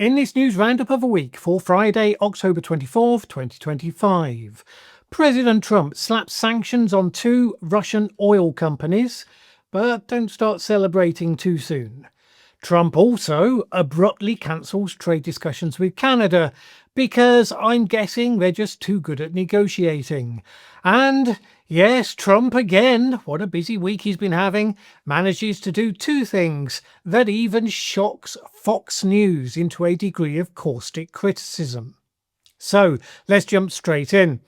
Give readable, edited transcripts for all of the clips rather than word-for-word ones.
In this news roundup of a week for Friday, October 24th, 2025, President Trump slaps sanctions on 2 Russian oil companies, but don't start celebrating too soon. Trump also abruptly cancels trade discussions with Canada because I'm guessing they're just too good at negotiating. And yes, Trump again, what a busy week he's been having, manages to do 2 things that even shocks Fox News into a degree of caustic criticism. So let's jump straight in.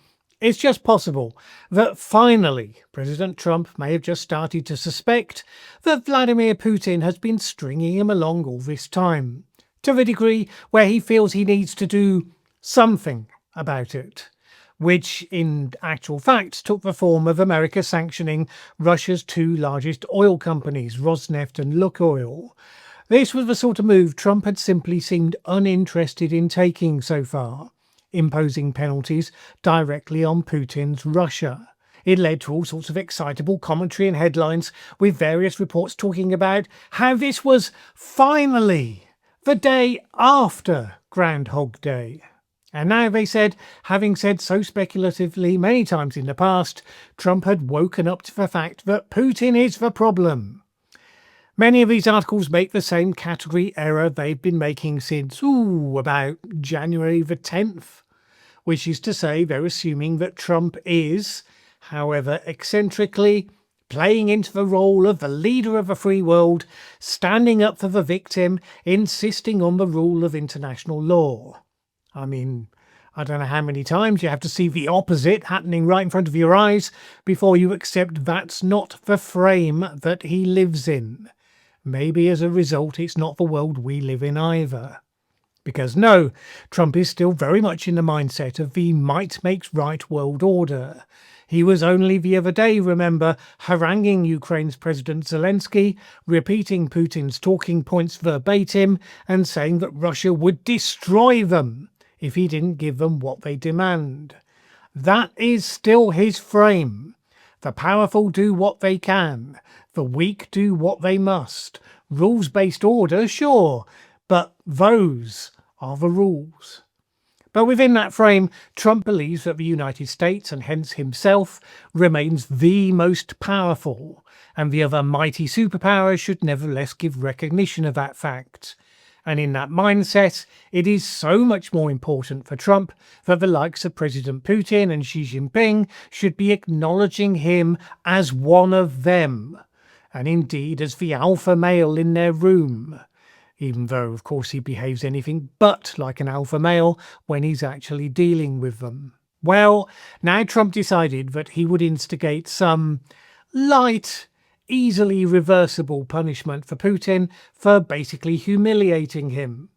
It's just possible that finally President Trump may have just started to suspect that Vladimir Putin has been stringing him along all this time, to the degree where he feels he needs to do something about it, which in actual fact took the form of America sanctioning Russia's 2 largest oil companies, Rosneft and Lukoil. This was the sort of move Trump had simply seemed uninterested in taking so far, imposing penalties directly on Putin's Russia. It led to all sorts of excitable commentary and headlines, with various reports talking about how this was finally the day after Groundhog Day. And now they said, having said so speculatively many times in the past, Trump had woken up to the fact that Putin is the problem. Many of these articles make the same category error they've been making since, about January the 10th, which is to say they're assuming that Trump is, however eccentrically, playing into the role of the leader of the free world, standing up for the victim, insisting on the rule of international law. I mean, I don't know how many times you have to see the opposite happening right in front of your eyes before you accept that's not the frame that he lives in. Maybe as a result it's not the world we live in either. Because no, Trump is still very much in the mindset of the might makes right world order. He was only the other day, remember, haranguing Ukraine's President Zelensky, repeating Putin's talking points verbatim and saying that Russia would destroy them if he didn't give them what they demand. That is still his frame. The powerful do what they can. The weak do what they must. Rules-based order, sure, but those are the rules. But within that frame, Trump believes that the United States, and hence himself, remains the most powerful, and the other mighty superpowers should nevertheless give recognition of that fact. And in that mindset, it is so much more important for Trump that the likes of President Putin and Xi Jinping should be acknowledging him as one of them, and indeed as the alpha male in their room, even though of course he behaves anything but like an alpha male when he's actually dealing with them. Well, now Trump decided that he would instigate some light, easily reversible punishment for Putin for basically humiliating him.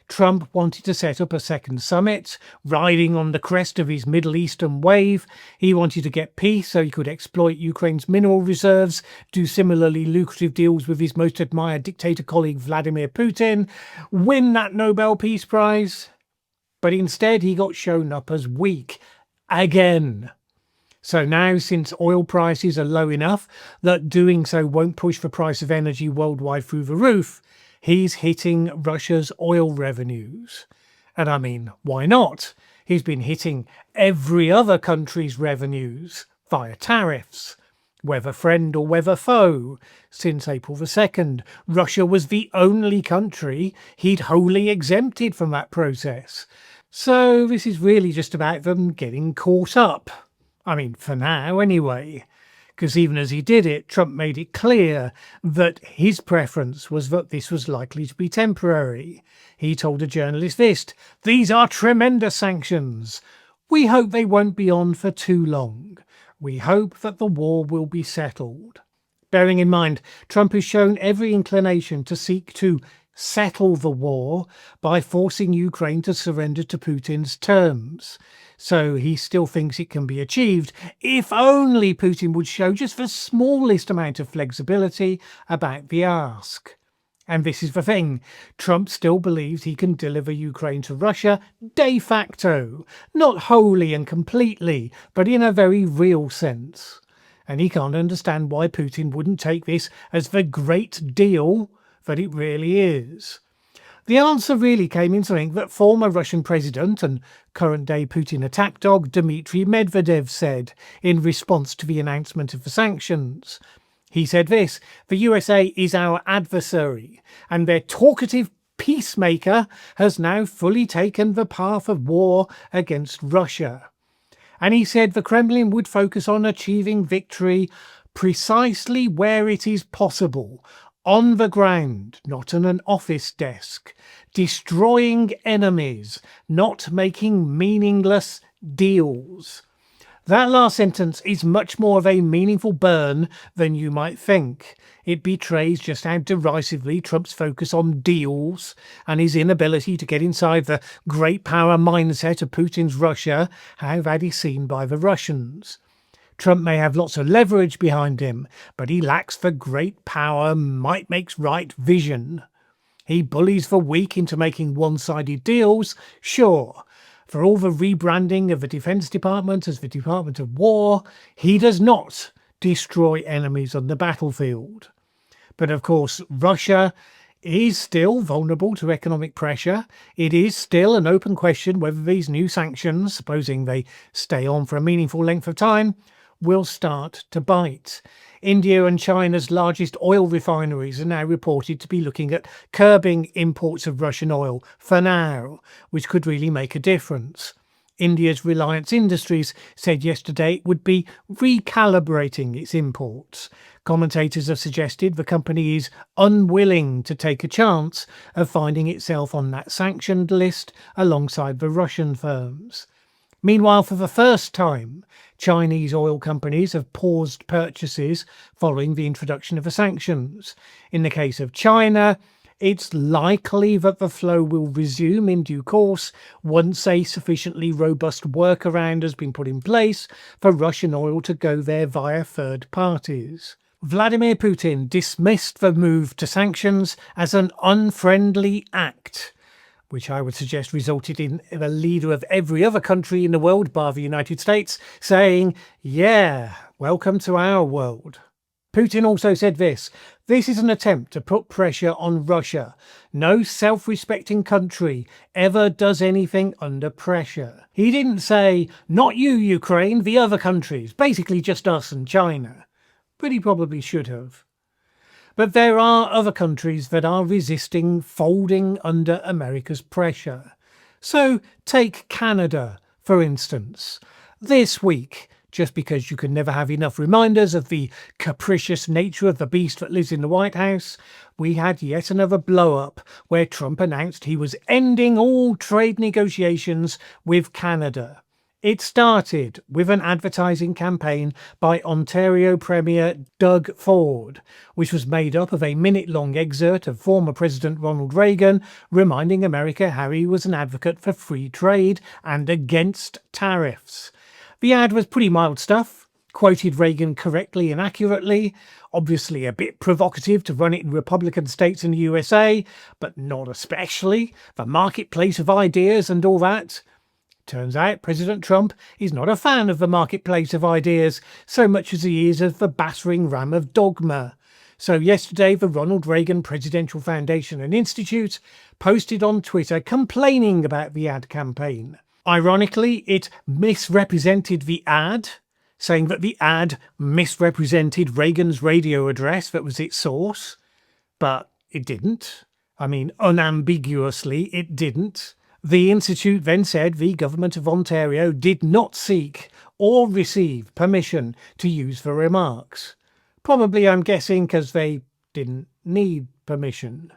Trump wanted to set up a second summit, riding on the crest of his Middle Eastern wave. He wanted to get peace so he could exploit Ukraine's mineral reserves, do similarly lucrative deals with his most admired dictator colleague Vladimir Putin, win that Nobel Peace Prize. But instead he got shown up as weak again. So now, since oil prices are low enough that doing so won't push the price of energy worldwide through the roof, he's hitting Russia's oil revenues. And I mean, why not? He's been hitting every other country's revenues via tariffs, whether friend or whether foe. Since April the 2nd, Russia was the only country he'd wholly exempted from that process. So this is really just about them getting caught up. I mean, for now anyway. Because even as he did it, Trump made it clear that his preference was that this was likely to be temporary. He told a journalist this: "These are tremendous sanctions. We hope they won't be on for too long. We hope that the war will be settled." Bearing in mind, Trump has shown every inclination to seek to settle the war by forcing Ukraine to surrender to Putin's terms. So he still thinks it can be achieved if only Putin would show just the smallest amount of flexibility about the ask. And this is the thing, Trump still believes he can deliver Ukraine to Russia de facto, not wholly and completely, but in a very real sense. And he can't understand why Putin wouldn't take this as the great deal that it really is. The answer really came in something that former Russian president and current-day Putin attack dog Dmitry Medvedev said in response to the announcement of the sanctions. He said this: "The USA is our adversary, and their talkative peacemaker has now fully taken the path of war against Russia." And he said the Kremlin would focus on achieving victory precisely where it is possible, on the ground, not on an office desk, destroying enemies, not making meaningless deals. That last sentence is much more of a meaningful burn than you might think. It betrays just how derisively Trump's focus on deals and his inability to get inside the great power mindset of Putin's Russia, how that is seen by the Russians. Trump may have lots of leverage behind him, but he lacks the great power, might makes right vision. He bullies the weak into making one-sided deals, sure. For all the rebranding of the Defense Department as the Department of War, he does not destroy enemies on the battlefield. But of course, Russia is still vulnerable to economic pressure. It is still an open question whether these new sanctions, supposing they stay on for a meaningful length of time, will start to bite. India and China's largest oil refineries are now reported to be looking at curbing imports of Russian oil for now, which could really make a difference. India's Reliance Industries said yesterday it would be recalibrating its imports. Commentators have suggested the company is unwilling to take a chance of finding itself on that sanctioned list alongside the Russian firms. Meanwhile, for the first time, Chinese oil companies have paused purchases following the introduction of the sanctions. In the case of China, it's likely that the flow will resume in due course once a sufficiently robust workaround has been put in place for Russian oil to go there via third parties. Vladimir Putin dismissed the move to sanctions as an unfriendly act, which I would suggest resulted in the leader of every other country in the world, bar the United States, saying, "Yeah, welcome to our world." Putin also said this: "This is an attempt to put pressure on Russia. No self-respecting country ever does anything under pressure." He didn't say, "Not you, Ukraine, the other countries," basically just us and China. But he probably should have. But there are other countries that are resisting folding under America's pressure. So take Canada, for instance. This week, just because you can never have enough reminders of the capricious nature of the beast that lives in the White House, we had yet another blow-up where Trump announced he was ending all trade negotiations with Canada. It started with an advertising campaign by Ontario Premier Doug Ford, which was made up of a minute-long excerpt of former President Ronald Reagan reminding America how he was an advocate for free trade and against tariffs. The ad was pretty mild stuff, quoted Reagan correctly and accurately, obviously a bit provocative to run it in Republican states in the USA, but not especially, the marketplace of ideas and all that. Turns out President Trump is not a fan of the marketplace of ideas so much as he is of the battering ram of dogma. So yesterday, the Ronald Reagan Presidential Foundation and Institute posted on Twitter complaining about the ad campaign. Ironically, it misrepresented the ad, saying that the ad misrepresented Reagan's radio address that was its source. But it didn't. I mean, unambiguously, it didn't. The Institute then said the Government of Ontario did not seek or receive permission to use the remarks. Probably, I'm guessing, because they didn't need permission.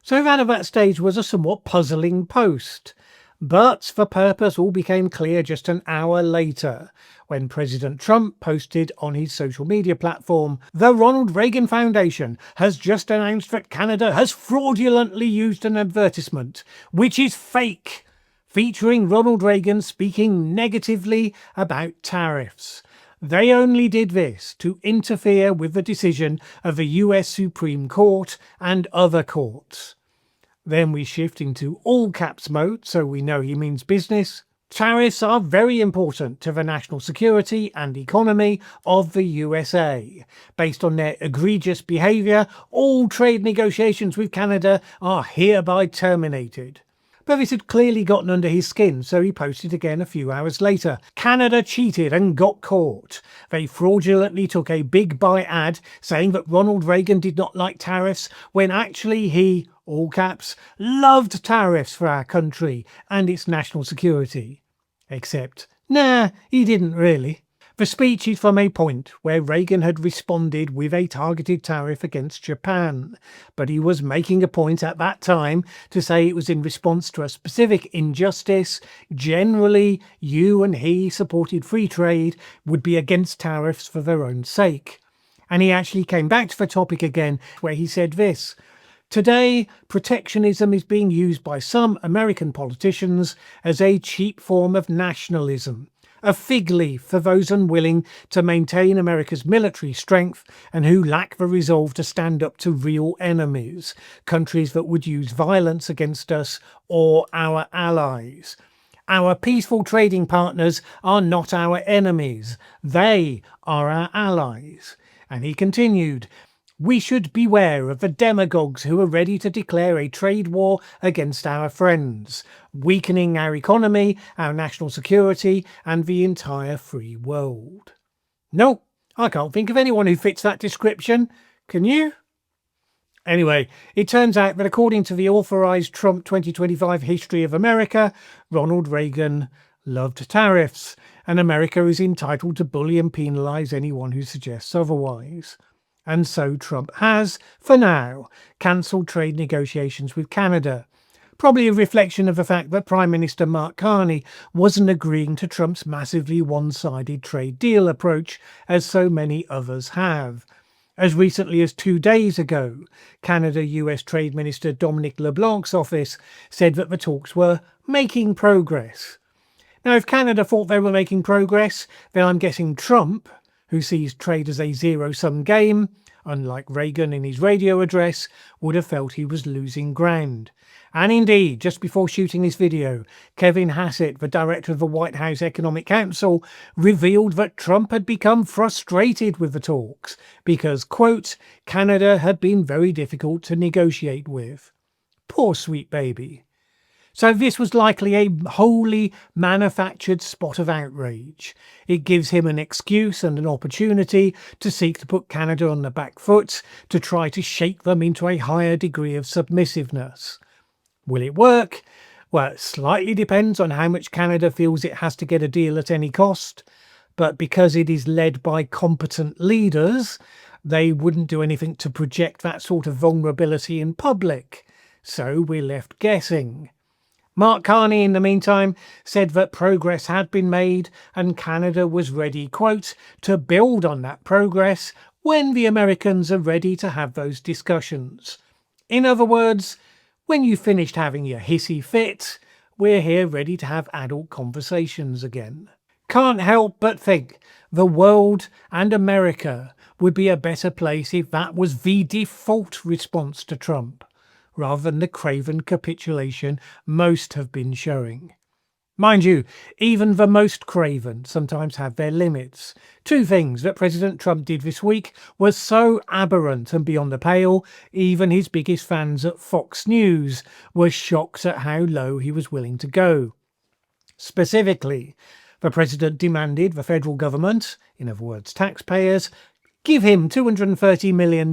So that at that stage was a somewhat puzzling post. But the purpose all became clear just an hour later, when President Trump posted on his social media platform, "The Ronald Reagan Foundation has just announced that Canada has fraudulently used an advertisement, which is fake, featuring Ronald Reagan speaking negatively about tariffs. They only did this to interfere with the decision of the US Supreme Court and other courts." Then we shift into all caps mode, so we know he means business. Tariffs are very important to the national security and economy of the USA. Based on their egregious behaviour, all trade negotiations with Canada are hereby terminated. But this had clearly gotten under his skin, so he posted again a few hours later. Canada cheated and got caught. They fraudulently took a big buy ad saying that Ronald Reagan did not like tariffs, when actually he, all caps, loved tariffs for our country and its national security. Except, nah, he didn't really. The speech is from a point where Reagan had responded with a targeted tariff against Japan, but he was making a point at that time to say it was in response to a specific injustice. Generally, you and he supported free trade, would be against tariffs for their own sake. And he actually came back to the topic again, where he said this: "Today, protectionism is being used by some American politicians as a cheap form of nationalism, a fig leaf for those unwilling to maintain America's military strength and who lack the resolve to stand up to real enemies, countries that would use violence against us or our allies. Our peaceful trading partners are not our enemies, they are our allies." And he continued, "We should beware of the demagogues who are ready to declare a trade war against our friends, weakening our economy, our national security, and the entire free world." No, I can't think of anyone who fits that description. Can you? Anyway, it turns out that according to the authorized Trump 2025 history of America, Ronald Reagan loved tariffs, and America is entitled to bully and penalize anyone who suggests otherwise. And so Trump has, for now, cancelled trade negotiations with Canada. Probably a reflection of the fact that Prime Minister Mark Carney wasn't agreeing to Trump's massively one-sided trade deal approach, as so many others have. As recently as 2 days ago, Canada-US Trade Minister Dominic LeBlanc's office said that the talks were making progress. Now, if Canada thought they were making progress, then I'm guessing Trump, who sees trade as a zero-sum game, unlike Reagan in his radio address, would have felt he was losing ground. And indeed, just before shooting this video, Kevin Hassett, the director of the White House Economic Council, revealed that Trump had become frustrated with the talks because, quote, "Canada had been very difficult to negotiate with." Poor sweet baby. So this was likely a wholly manufactured spot of outrage. It gives him an excuse and an opportunity to seek to put Canada on the back foot, to try to shake them into a higher degree of submissiveness. Will it work? Well, it slightly depends on how much Canada feels it has to get a deal at any cost, but because it is led by competent leaders, they wouldn't do anything to project that sort of vulnerability in public. So we're left guessing. Mark Carney, in the meantime, said that progress had been made and Canada was ready, quote, "to build on that progress when the Americans are ready to have those discussions." In other words, when you've finished having your hissy fit, we're here ready to have adult conversations again. Can't help but think the world and America would be a better place if that was the default response to Trump, rather than the craven capitulation most have been showing. Mind you, even the most craven sometimes have their limits. Two things that President Trump did this week were so aberrant and beyond the pale, even his biggest fans at Fox News were shocked at how low he was willing to go. Specifically, the president demanded the federal government, in other words taxpayers, give him $230 million.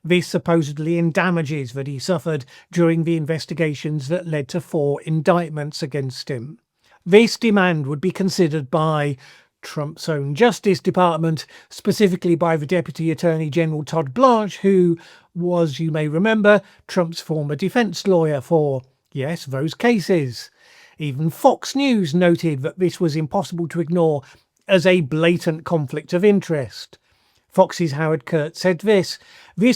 This supposedly in damages that he suffered during the investigations that led to 4 indictments against him. This demand would be considered by Trump's own Justice Department, specifically by the Deputy Attorney General Todd Blanche, who was, you may remember, Trump's former defense lawyer for, yes, those cases. Even Fox News noted that this was impossible to ignore as a blatant conflict of interest. Fox's Howard Kurtz said this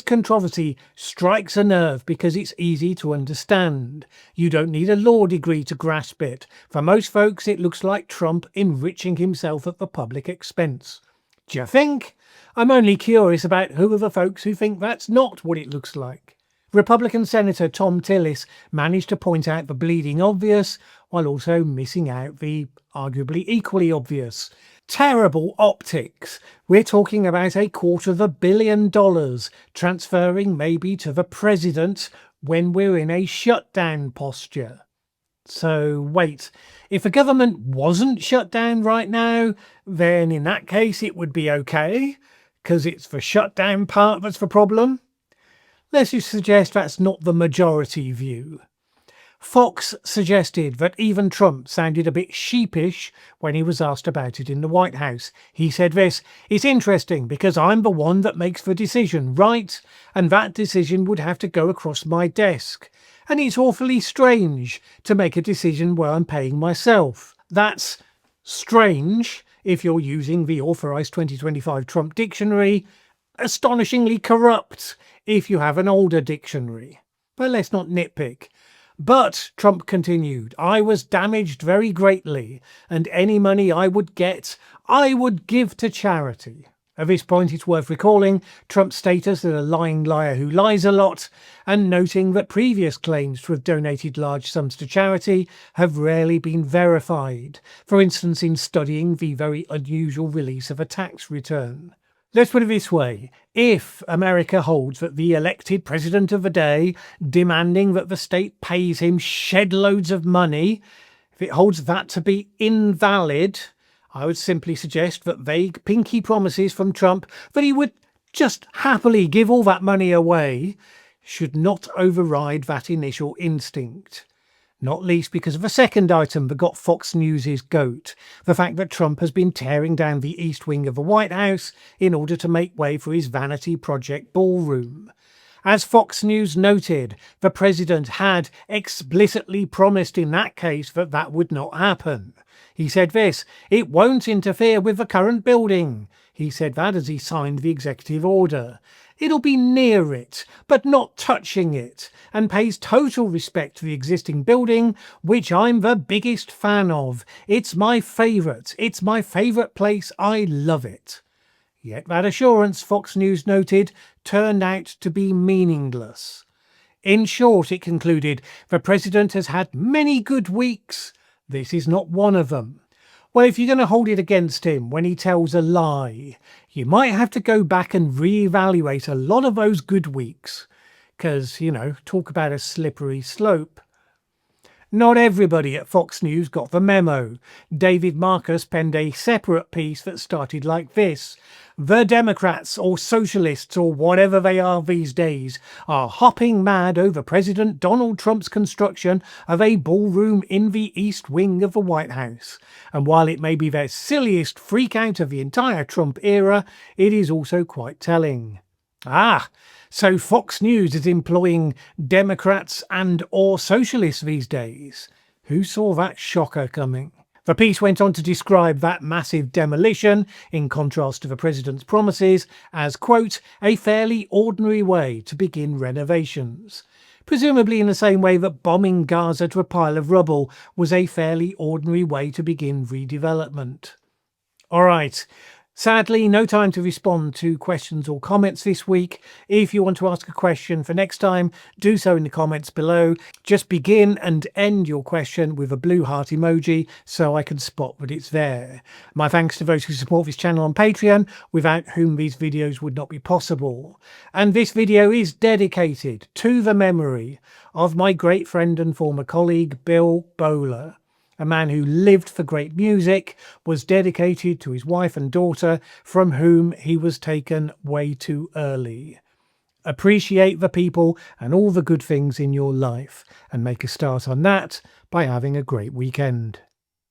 controversy strikes a nerve because it's easy to understand. You don't need a law degree to grasp it. For most folks, it looks like Trump enriching himself at the public expense. Do you think? I'm only curious about who are the folks who think that's not what it looks like." Republican Senator Tom Tillis managed to point out the bleeding obvious while also missing out the arguably equally obvious. Terrible optics. We're talking about $250 million transferring maybe to the president when we're in a shutdown posture. So wait, if the government wasn't shut down right now, then in that case it would be okay, because it's the shutdown part that's the problem. Let's just suggest that's not the majority view. Fox suggested that even Trump sounded a bit sheepish when he was asked about it in the White House. He said this, "It's interesting because I'm the one that makes the decision, right? And that decision would have to go across my desk. And it's awfully strange to make a decision where I'm paying myself." That's strange if you're using the authorized 2025 Trump dictionary, astonishingly corrupt if you have an older dictionary. But let's not nitpick. But, Trump continued, "I was damaged very greatly, and any money I would get, I would give to charity." At this point, it's worth recalling Trump's status as a lying liar who lies a lot, and noting that previous claims to have donated large sums to charity have rarely been verified, for instance in studying the very unusual release of a tax return. Let's put it this way, if America holds that the elected president of the day, demanding that the state pays him shed loads of money, if it holds that to be invalid, I would simply suggest that vague pinky promises from Trump that he would just happily give all that money away should not override that initial instinct. Not least because of a second item that got Fox News' goat, the fact that Trump has been tearing down the East Wing of the White House in order to make way for his vanity project ballroom. As Fox News noted, the president had explicitly promised in that case that that would not happen. He said this, "It won't interfere with the current building." He said that as he signed the executive order. "It'll be near it, but not touching it, and pays total respect to the existing building, which I'm the biggest fan of. It's my favourite. It's my favourite place. I love it." Yet that assurance, Fox News noted, turned out to be meaningless. In short, it concluded, the president has had many good weeks. This is not one of them. Well, if you're going to hold it against him when he tells a lie, you might have to go back and reevaluate a lot of those good weeks. Because, talk about a slippery slope. Not everybody at Fox News got the memo. David Marcus penned a separate piece that started like this. "The Democrats, or socialists, or whatever they are these days, are hopping mad over President Donald Trump's construction of a ballroom in the East Wing of the White House. And while it may be their silliest freak out of the entire Trump era, it is also quite telling." So Fox News is employing Democrats and or socialists these days. Who saw that shocker coming? The piece went on to describe that massive demolition, in contrast to the president's promises, as, quote, "a fairly ordinary way to begin renovations." Presumably in the same way that bombing Gaza to a pile of rubble was a fairly ordinary way to begin redevelopment. Alright. Sadly, no time to respond to questions or comments this week. If you want to ask a question for next time, do so in the comments below. Just begin and end your question with a blue heart emoji so I can spot that it's there. My thanks to those who support this channel on Patreon, without whom these videos would not be possible. And this video is dedicated to the memory of my great friend and former colleague, Bill Bowler. A man who lived for great music, was dedicated to his wife and daughter, from whom he was taken way too early. Appreciate the people and all the good things in your life, and make a start on that by having a great weekend.